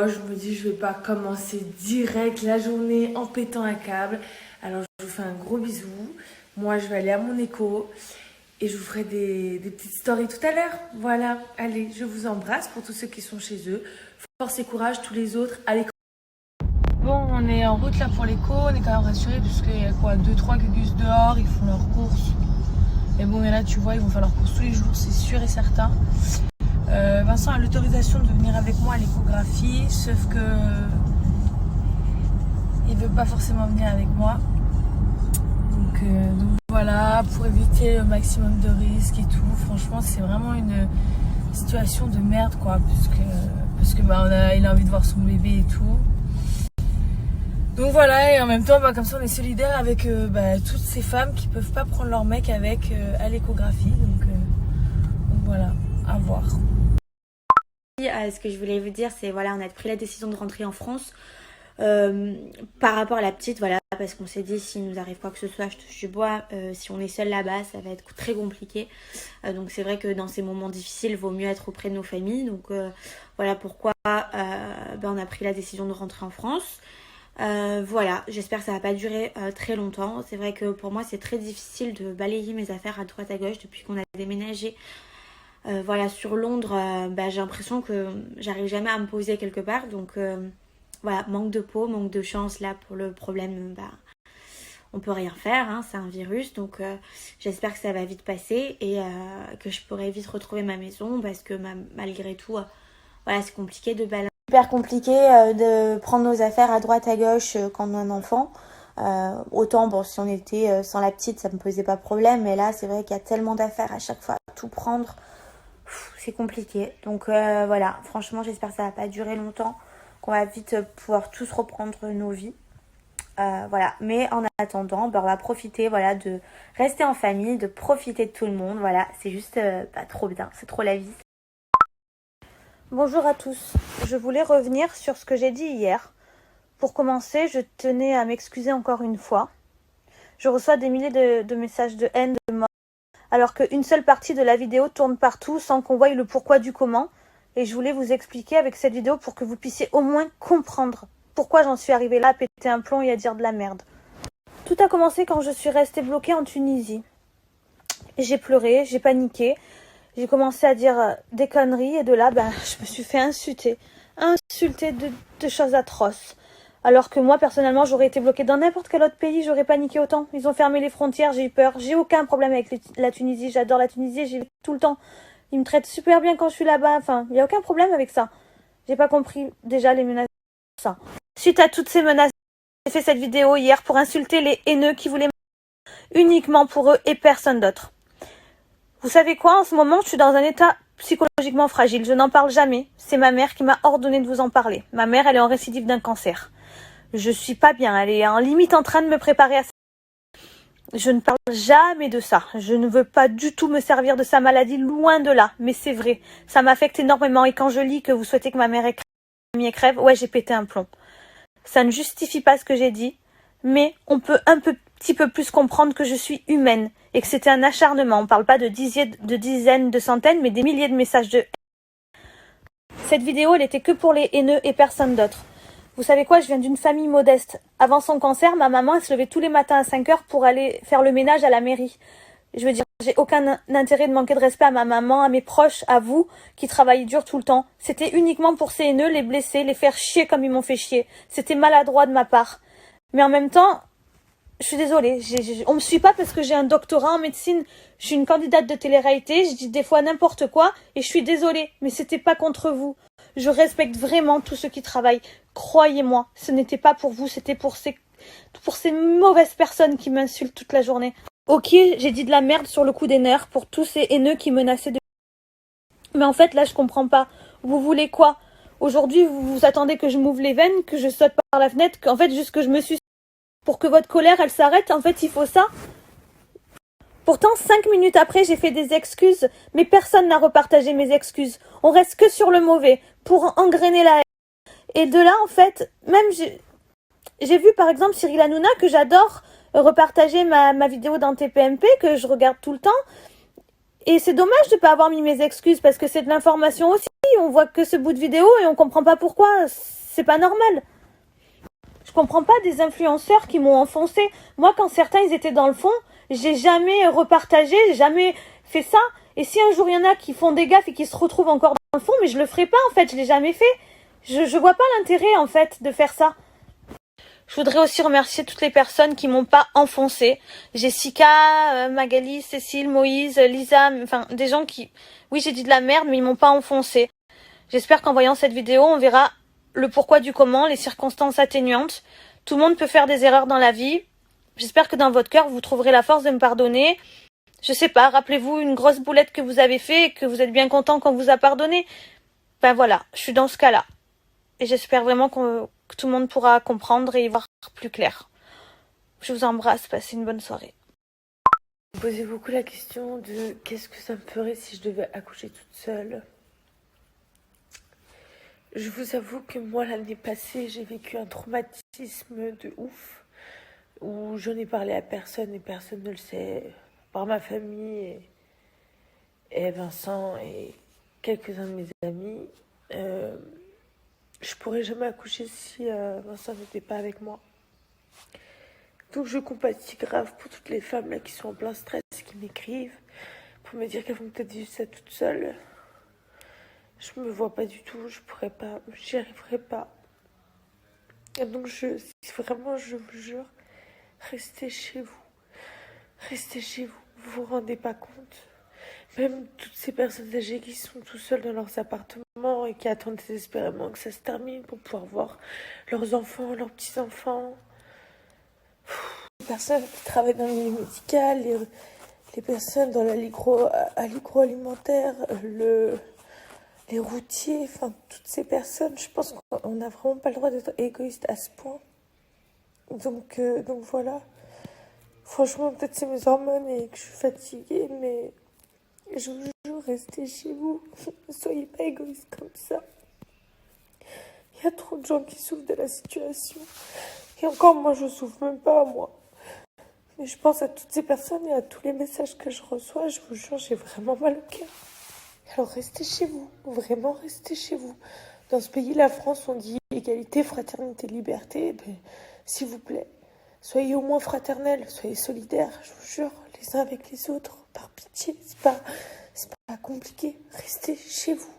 Je me dis je vais pas commencer direct la journée en pétant un câble. Alors je vous fais un gros bisou. Moi je vais aller à mon écho et je vous ferai des petites stories tout à l'heure. Voilà, allez, je vous embrasse pour tous ceux qui sont chez eux. Force et courage tous les autres à l'école. Bon, on est en route là pour l'écho, on est quand même rassurés puisqu'il y a quoi, 2-3 gugus dehors, ils font leurs courses. Et bon, et là tu vois, ils vont faire leurs courses tous les jours, c'est sûr et certain. Vincent a l'autorisation de venir avec moi à l'échographie, sauf que il veut pas forcément venir avec moi. Donc voilà, pour éviter le maximum de risques et tout. Franchement, c'est vraiment une situation de merde quoi, parce que il a envie de voir son bébé et tout. Donc voilà, et en même temps, comme ça on est solidaire avec toutes ces femmes qui peuvent pas prendre leur mec avec à l'échographie. Donc voilà, à voir. Ce que je voulais vous dire, c'est voilà, on a pris la décision de rentrer en France par rapport à la petite, voilà, parce qu'on s'est dit s'il nous arrive quoi que ce soit, je touche du bois, si on est seul là-bas, ça va être très compliqué. Donc c'est vrai que dans ces moments difficiles, il vaut mieux être auprès de nos familles. Donc voilà pourquoi on a pris la décision de rentrer en France. Voilà, j'espère que ça va pas durer très longtemps. C'est vrai que pour moi c'est très difficile de balayer mes affaires à droite à gauche depuis qu'on a déménagé. Voilà, sur Londres, j'ai l'impression que j'arrive jamais à me poser quelque part. Donc voilà, manque de peau, manque de chance là pour le problème. On peut rien faire, hein, c'est un virus. Donc j'espère que ça va vite passer et que je pourrai vite retrouver ma maison parce que malgré tout, voilà, c'est compliqué de balayer. Super compliqué de prendre nos affaires à droite à gauche quand on a un enfant. Autant bon, si on était sans la petite, ça me posait pas problème. Mais là, c'est vrai qu'il y a tellement d'affaires à chaque fois, tout prendre. C'est compliqué. Donc voilà, franchement j'espère que ça va pas durer longtemps, qu'on va vite pouvoir tous reprendre nos vies. Voilà, mais en attendant, on va profiter voilà, de rester en famille, de profiter de tout le monde. Voilà, c'est juste trop bien, c'est trop la vie. Bonjour à tous, je voulais revenir sur ce que j'ai dit hier. Pour commencer, je tenais à m'excuser encore une fois. Je reçois des milliers de messages de haine, de mort, alors qu'une seule partie de la vidéo tourne partout sans qu'on voie le pourquoi du comment. Et je voulais vous expliquer avec cette vidéo pour que vous puissiez au moins comprendre pourquoi j'en suis arrivée là à péter un plomb et à dire de la merde. Tout a commencé quand je suis restée bloquée en Tunisie. J'ai pleuré, j'ai paniqué, j'ai commencé à dire des conneries et de là, je me suis fait insulter de choses atroces. Alors que moi, personnellement, j'aurais été bloquée dans n'importe quel autre pays, j'aurais paniqué autant. Ils ont fermé les frontières, j'ai eu peur. J'ai aucun problème avec la Tunisie, j'adore la Tunisie, j'y vais tout le temps. Ils me traitent super bien quand je suis là-bas, enfin, il n'y a aucun problème avec ça. J'ai pas compris déjà les menaces de ça. Suite à toutes ces menaces, j'ai fait cette vidéo hier pour insulter les haineux qui voulaient uniquement pour eux et personne d'autre. Vous savez quoi, en ce moment, je suis dans un état psychologiquement fragile. Je n'en parle jamais. C'est ma mère qui m'a ordonné de vous en parler. Ma mère, elle est en récidive d'un cancer. Je suis pas bien, elle est en limite en train de me préparer à ça. Je ne parle jamais de ça. Je ne veux pas du tout me servir de sa maladie, loin de là. Mais c'est vrai, ça m'affecte énormément. Et quand je lis que vous souhaitez que ma mère crève, ouais, j'ai pété un plomb. Ça ne justifie pas ce que j'ai dit, mais on peut petit peu plus comprendre que je suis humaine et que c'était un acharnement. On parle pas de dizaines, de centaines, mais des milliers de messages de haine. Cette vidéo, elle était que pour les haineux et personne d'autre. Vous savez quoi, je viens d'une famille modeste. Avant son cancer, ma maman, elle se levait tous les matins à 5 heures pour aller faire le ménage à la mairie. Je veux dire, j'ai aucun intérêt de manquer de respect à ma maman, à mes proches, à vous, qui travaillez dur tout le temps. C'était uniquement pour ces haineux, les blesser, les faire chier comme ils m'ont fait chier. C'était maladroit de ma part. Mais en même temps, je suis désolée, on me suit pas parce que j'ai un doctorat en médecine. Je suis une candidate de télé-réalité, je dis des fois n'importe quoi, et je suis désolée, mais c'était pas contre vous. Je respecte vraiment tous ceux qui travaillent. Croyez-moi, ce n'était pas pour vous, c'était pour ces mauvaises personnes qui m'insultent toute la journée. Ok, j'ai dit de la merde sur le coup des nerfs pour tous ces haineux qui menaçaient de... Mais en fait, là, je comprends pas. Vous voulez quoi? Aujourd'hui, vous attendez que je m'ouvre les veines, que je saute par la fenêtre, qu'en fait, juste que je me suis... Pour que votre colère, elle s'arrête, en fait, il faut ça. Pourtant, 5 minutes après, j'ai fait des excuses, mais personne n'a repartagé mes excuses. On reste que sur le mauvais, pour engrainer la haine. Et de là, en fait, même j'ai vu par exemple Cyril Hanouna, que j'adore, repartager ma vidéo dans TPMP, que je regarde tout le temps. Et c'est dommage de ne pas avoir mis mes excuses, parce que c'est de l'information aussi. on voit que ce bout de vidéo et on comprend pas pourquoi. C'est pas normal. Je comprends pas des influenceurs qui m'ont enfoncé. Moi, quand certains ils étaient dans le fond, j'ai jamais repartagé, j'ai jamais fait ça. Et si un jour il y en a qui font des gaffes et qui se retrouvent encore dans le fond, mais je le ferai pas en fait, je l'ai jamais fait. Je vois pas l'intérêt en fait de faire ça. Je voudrais aussi remercier toutes les personnes qui m'ont pas enfoncé. Jessica, Magali, Cécile, Moïse, Lisa, enfin des gens qui... Oui, j'ai dit de la merde, mais ils m'ont pas enfoncé. J'espère qu'en voyant cette vidéo, on verra le pourquoi du comment, les circonstances atténuantes. Tout le monde peut faire des erreurs dans la vie. J'espère que dans votre cœur, vous trouverez la force de me pardonner. Je sais pas, rappelez-vous une grosse boulette que vous avez fait et que vous êtes bien content qu'on vous a pardonné. Ben voilà, je suis dans ce cas-là. Et j'espère vraiment que tout le monde pourra comprendre et y voir plus clair. Je vous embrasse, passez une bonne soirée. Vous posez beaucoup la question de qu'est-ce que ça me ferait si je devais accoucher toute seule. Je vous avoue que moi, l'année passée, j'ai vécu un traumatisme de ouf, où j'en ai parlé à personne et personne ne le sait, par ma famille et Vincent et quelques-uns de mes amis. Je pourrais jamais accoucher si Vincent n'était pas avec moi. Donc je compatis grave pour toutes les femmes là qui sont en plein stress, qui m'écrivent pour me dire qu'elles vont peut-être vivre ça toutes seules. Je me vois pas du tout, je pourrais pas, j'y arriverai pas. Et donc vraiment, je vous jure, restez chez vous. Restez chez vous, vous vous rendez pas compte. Même toutes ces personnes âgées qui sont tout seuls dans leurs appartements et qui attendent désespérément que ça se termine pour pouvoir voir leurs enfants, leurs petits-enfants. Les personnes qui travaillent dans le milieu médical, les personnes dans l'agroalimentaire, les routiers, enfin toutes ces personnes, je pense qu'on n'a vraiment pas le droit d'être égoïste à ce point. Donc voilà. Franchement, peut-être c'est mes hormones et que je suis fatiguée, mais je vous jure, restez chez vous. Ne soyez pas égoïste comme ça. Il y a trop de gens qui souffrent de la situation. Et encore, moi, je souffre même pas, moi. Mais je pense à toutes ces personnes et à tous les messages que je reçois. Je vous jure, j'ai vraiment mal au cœur. Alors, restez chez vous. Vraiment, restez chez vous. Dans ce pays, la France, on dit égalité, fraternité, liberté. Ben, s'il vous plaît, soyez au moins fraternels, soyez solidaires, je vous jure, les uns avec les autres. Par pitié, c'est pas compliqué. Restez chez vous.